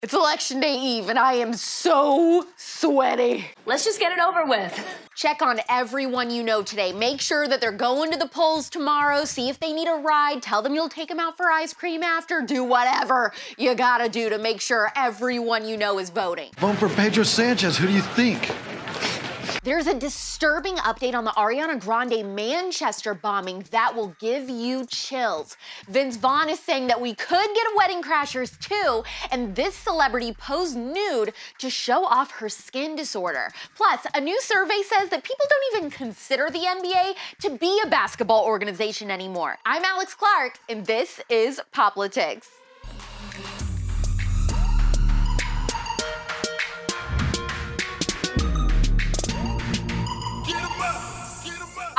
It's Election Day Eve, and I am so sweaty. Let's just get it over with. Check on everyone you know today. Make sure that they're going to the polls tomorrow. See if they need a ride. Tell them you'll take them out for ice cream after. Do whatever you gotta do to make sure everyone you know is voting. Vote for Pedro Sanchez. Who do you think? There's a disturbing update on the Ariana Grande Manchester bombing that will give you chills. Vaughn is saying that we could get a Wedding Crashers too, and this celebrity posed nude to show off her skin disorder. Plus, a new survey says that people don't even consider the NBA to be a basketball organization anymore. I'm Alex Clark, and this is POPlitics.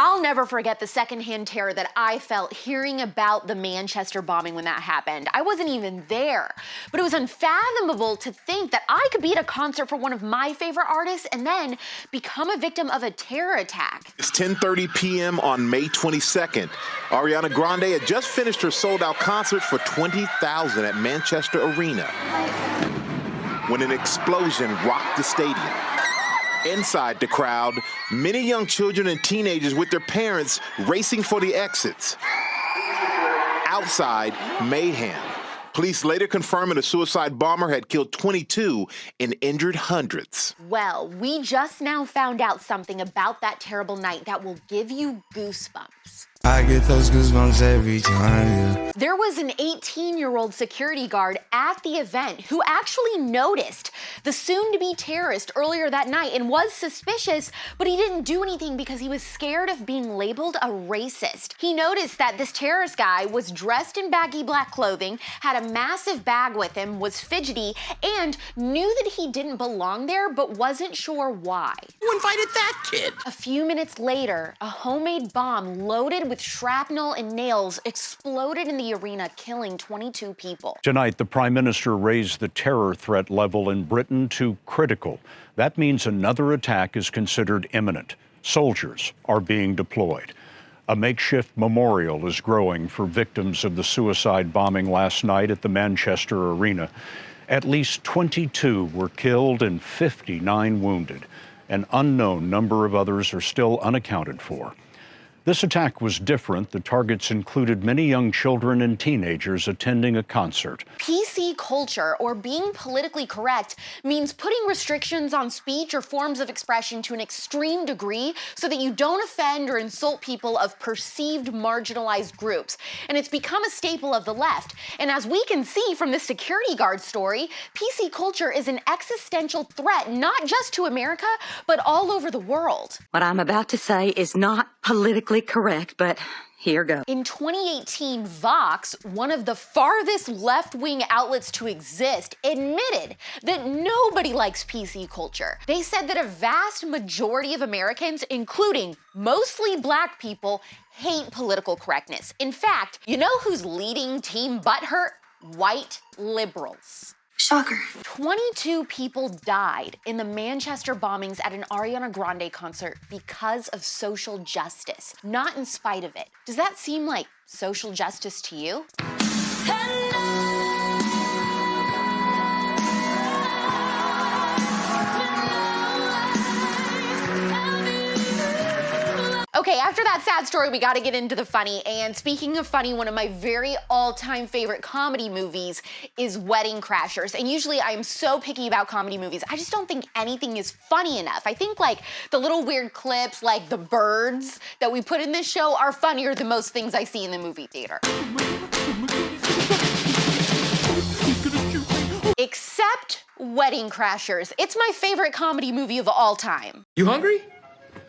I'll never forget the secondhand terror that I felt hearing about the Manchester bombing when that happened. I wasn't even there, but it was unfathomable to think that I could be at a concert for one of my favorite artists and then become a victim of a terror attack. It's 10:30 p.m. on May 22nd. Ariana Grande had just finished her sold-out concert for 20,000 at Manchester Arena when an explosion rocked the stadium. Inside the crowd, many young children and teenagers with their parents racing for the exits. Outside, mayhem. Police later confirming a suicide bomber had killed 22 and injured hundreds. Well, we just now found out something about that terrible night that will give you goosebumps. I get those goosebumps every time, yeah. There was an 18-year-old security guard at the event who actually noticed the soon-to-be terrorist earlier that night and was suspicious, but he didn't do anything because he was scared of being labeled a racist. He noticed that this terrorist guy was dressed in baggy black clothing, had a massive bag with him, was fidgety, and knew that he didn't belong there, but wasn't sure why. Who invited that kid? A few minutes later, a homemade bomb loaded with shrapnel and nails exploded in the arena, killing 22 people. Tonight, the Prime Minister raised the terror threat level in Britain to critical. That means another attack is considered imminent. Soldiers are being deployed. A makeshift memorial is growing for victims of the suicide bombing last night at the Manchester Arena. At least 22 were killed and 59 wounded. An unknown number of others are still unaccounted for. This attack was different. The targets included many young children and teenagers attending a concert. PC culture, or being politically correct, means putting restrictions on speech or forms of expression to an extreme degree so that you don't offend or insult people of perceived marginalized groups. And it's become a staple of the left. And as we can see from this security guard story, PC culture is an existential threat not just to America, but all over the world. What I'm about to say is not politically correct, but here goes. In 2018, Vox, one of the farthest left-wing outlets to exist, admitted that nobody likes PC culture. They said that a vast majority of Americans, including mostly black people, hate political correctness. In fact, you know who's leading Team Butthurt? White liberals. Shocker. 22 people died in the Manchester bombings at an Ariana Grande concert because of social justice, not in spite of it. Does that seem like social justice to you? Okay, after that sad story, we gotta get into the funny. And speaking of funny, one of my very all-time favorite comedy movies is Wedding Crashers. And usually I am so picky about comedy movies. I just don't think anything is funny enough. I think like the little weird clips like the birds that we put in this show are funnier than most things I see in the movie theater. Except Wedding Crashers. It's my favorite comedy movie of all time. You hungry?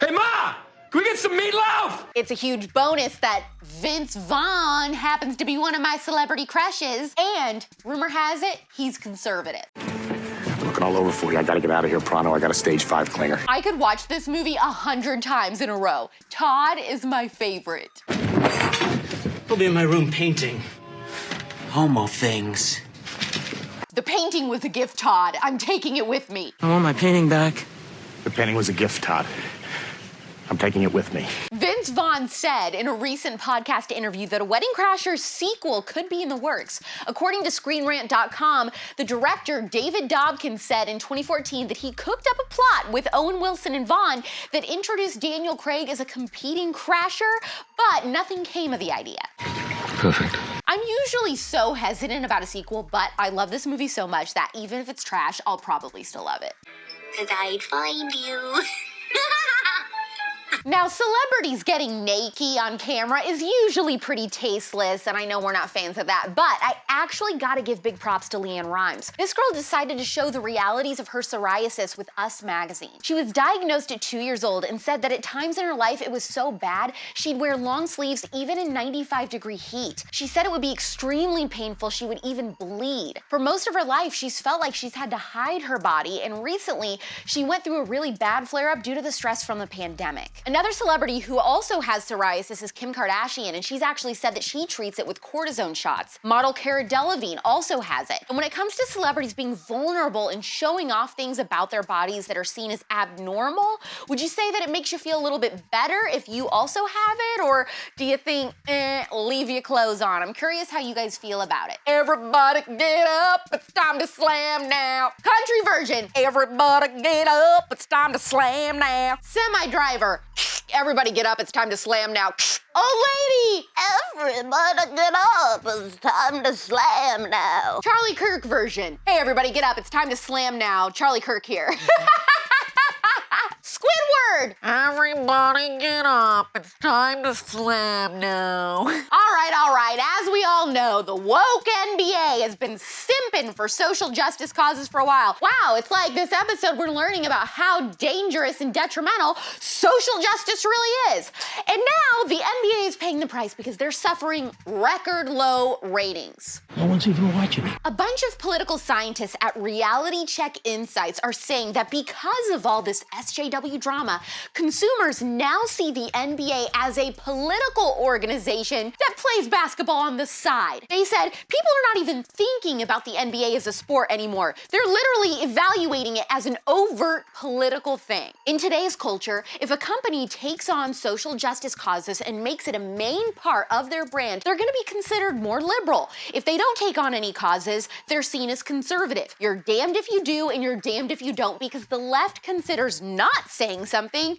Hey, Ma! Can we get some meatloaf? It's a huge bonus that Vaughn happens to be one of my celebrity crushes, and rumor has it, he's conservative. I'm looking all over for you. I gotta get out of here pronto. I got a stage 5 clinger. I could watch this movie 100 times in a row. Todd is my favorite. I'll be in my room painting homo things. The painting was a gift, Todd. I'm taking it with me. I want my painting back. The painting was a gift, Todd. I'm taking it with me. Vince Vaughn said in a recent podcast interview that a Wedding Crashers sequel could be in the works. According to ScreenRant.com, the director David Dobkin said in 2014 that he cooked up a plot with Owen Wilson and Vaughn that introduced Daniel Craig as a competing crasher, but nothing came of the idea. Perfect. I'm usually so hesitant about a sequel, but I love this movie so much that even if it's trash, I'll probably still love it. 'Cause I'd find you. Now, celebrities getting naked on camera is usually pretty tasteless, and I know we're not fans of that, but I actually gotta give big props to Leann Rimes. This girl decided to show the realities of her psoriasis with Us magazine. She was diagnosed at 2 years old and said that at times in her life it was so bad she'd wear long sleeves even in 95-degree heat. She said it would be extremely painful, she would even bleed. For most of her life, she's felt like she's had to hide her body, and recently she went through a really bad flare-up due to the stress from the pandemic. Another celebrity who also has psoriasis is Kim Kardashian, and she's actually said that she treats it with cortisone shots. Model Cara Delevingne also has it. And when it comes to celebrities being vulnerable and showing off things about their bodies that are seen as abnormal, would you say that it makes you feel a little bit better if you also have it? Or do you think, leave your clothes on? I'm curious how you guys feel about it. Everybody get up, it's time to slam now. Country version, everybody get up, it's time to slam now. Semi-driver, everybody get up, it's time to slam now. Old lady! Everybody get up, it's time to slam now. Charlie Kirk version. Hey everybody get up, it's time to slam now. Charlie Kirk here. Squidward! Everybody get up, it's time to slam now. All right, as we all know, the woke NBA has been simping for social justice causes for a while. Wow, it's like this episode we're learning about how dangerous and detrimental social justice really is. And now the NBA is paying the price because they're suffering record low ratings. No one's even watching me. A bunch of political scientists at Reality Check Insights are saying that because of all this SJW drama, consumers now see the NBA as a political organization that plays basketball on the side. They said people are not even thinking about the NBA as a sport anymore. They're literally evaluating it as an overt political thing. In today's culture, if a company takes on social justice causes and makes it a main part of their brand, they're gonna be considered more liberal. If they don't take on any causes, they're seen as conservative. You're damned if you do and you're damned if you don't, because the left considers not saying something.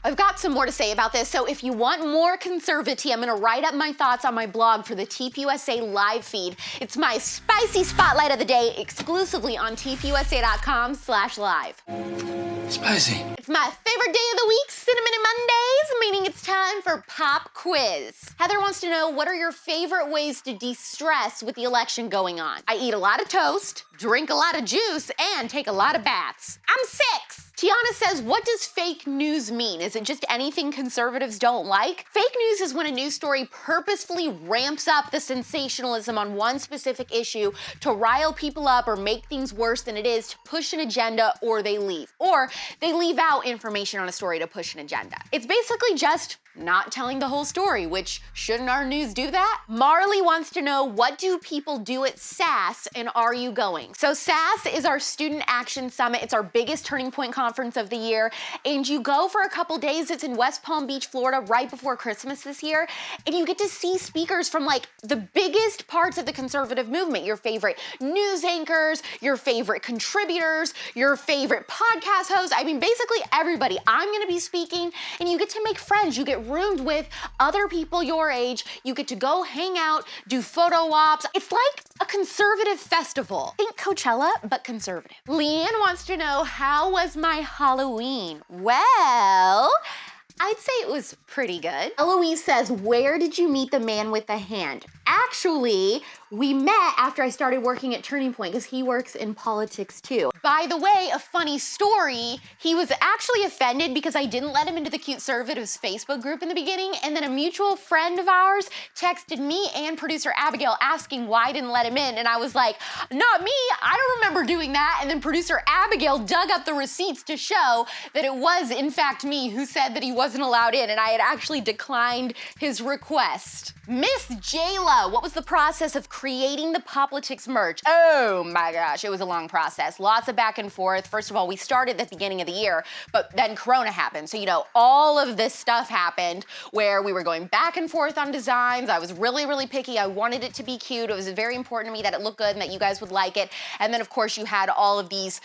I've got some more to say about this, so if you want more conservative, I'm gonna write up my thoughts on my blog for the TPUSA live feed. It's my spicy spotlight of the day exclusively on tpusa.com/live. Spicy. It's my favorite day of the week, Cinnamon Mondays, meaning it's time for Pop Quiz. Heather wants to know, what are your favorite ways to de-stress with the election going on? I eat a lot of toast, drink a lot of juice, and take a lot of baths. I'm 6. Tiana says, what does fake news mean? Is it just anything conservatives don't like? Fake news is when a news story purposefully ramps up the sensationalism on one specific issue to rile people up or make things worse than it is to push an agenda, or they leave. Or they leave out information on a story to push an agenda. It's basically just not telling the whole story, which shouldn't our news do that? Marley wants to know, what do people do at SAS and are you going? So SAS is our Student Action Summit. It's our biggest Turning Point conference of the year. And you go for a couple days. It's in West Palm Beach, Florida, right before Christmas this year. And you get to see speakers from like the biggest parts of the conservative movement, your favorite news anchors, your favorite contributors, your favorite podcast hosts. I mean, basically everybody. I'm gonna be speaking and you get to make friends. You get roomed with other people your age. You get to go hang out, do photo ops. It's like a conservative festival. Think Coachella, but conservative. Leann wants to know, how was my Halloween? Well, I'd say it was pretty good. Eloise says, where did you meet the man with the hand? Actually, we met after I started working at Turning Point because he works in politics too. By the way, a funny story, he was actually offended because I didn't let him into the CUTEservatives Facebook group in the beginning, and then a mutual friend of ours texted me and producer Abigail asking why I didn't let him in, and I was like, not me, I don't remember doing that, and then producer Abigail dug up the receipts to show that it was in fact me who said that he wasn't allowed in, and I had actually declined his request. Miss J-Lo Hello, what was the process of creating the POPlitics merch? Oh my gosh, it was a long process. Lots of back and forth. First of all, we started at the beginning of the year, but then Corona happened. So, all of this stuff happened where we were going back and forth on designs. I was really, really picky. I wanted it to be cute. It was very important to me that it looked good and that you guys would like it. And then, of course, you had all of these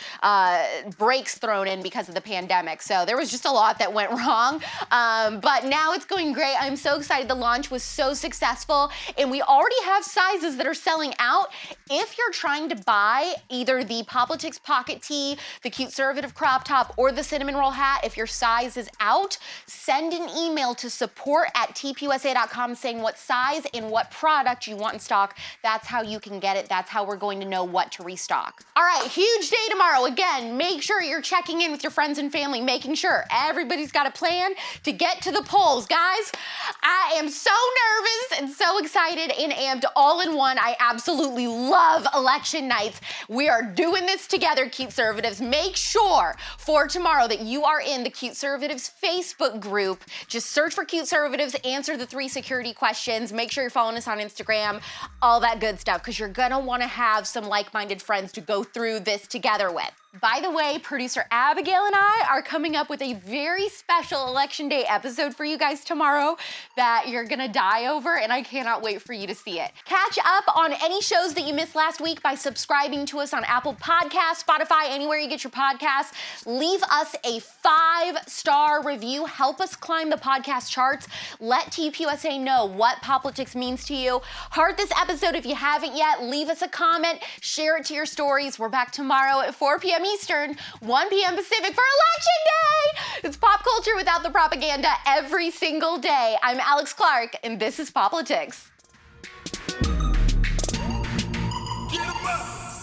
breaks thrown in because of the pandemic. So there was just a lot that went wrong. But now it's going great. I'm so excited. The launch was so successful. And we already have sizes that are selling out. If you're trying to buy either the POPlitics pocket tee, the CUTEservative crop top, or the cinnamon roll hat, if your size is out, send an email to support@tpusa.com saying what size and what product you want in stock. That's how you can get it. That's how we're going to know what to restock. All right, huge day tomorrow. Again, make sure you're checking in with your friends and family, making sure everybody's got a plan to get to the polls. Guys, I am so nervous and so excited and amped all in one. I absolutely love election nights. We are doing this together, CUTEservatives. Make sure for tomorrow that you are in the CUTEservatives Facebook group. Just search for CUTEservatives, answer the 3 security questions, make sure you're following us on Instagram, all that good stuff, because you're gonna wanna have some like-minded friends to go through this together with. By the way, producer Abigail and I are coming up with a very special Election Day episode for you guys tomorrow that you're gonna die over, and I cannot wait for you to see it. Catch up on any shows that you missed last week by subscribing to us on Apple Podcasts, Spotify, anywhere you get your podcasts. Leave us a 5-star review. Help us climb the podcast charts. Let TPUSA know what POPlitics means to you. Heart this episode if you haven't yet. Leave us a comment. Share it to your stories. We're back tomorrow at 4 p.m. Eastern, 1 p.m. Pacific for Election Day! It's pop culture without the propaganda every single day. I'm Alex Clark, and this is POPlitics.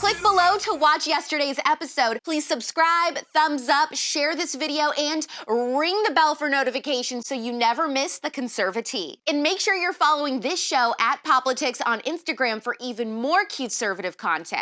Click below to watch yesterday's episode. Please subscribe, thumbs up, share this video, and ring the bell for notifications so you never miss the Conservatee. And make sure you're following this show at POPlitics on Instagram for even more CUTEservative content.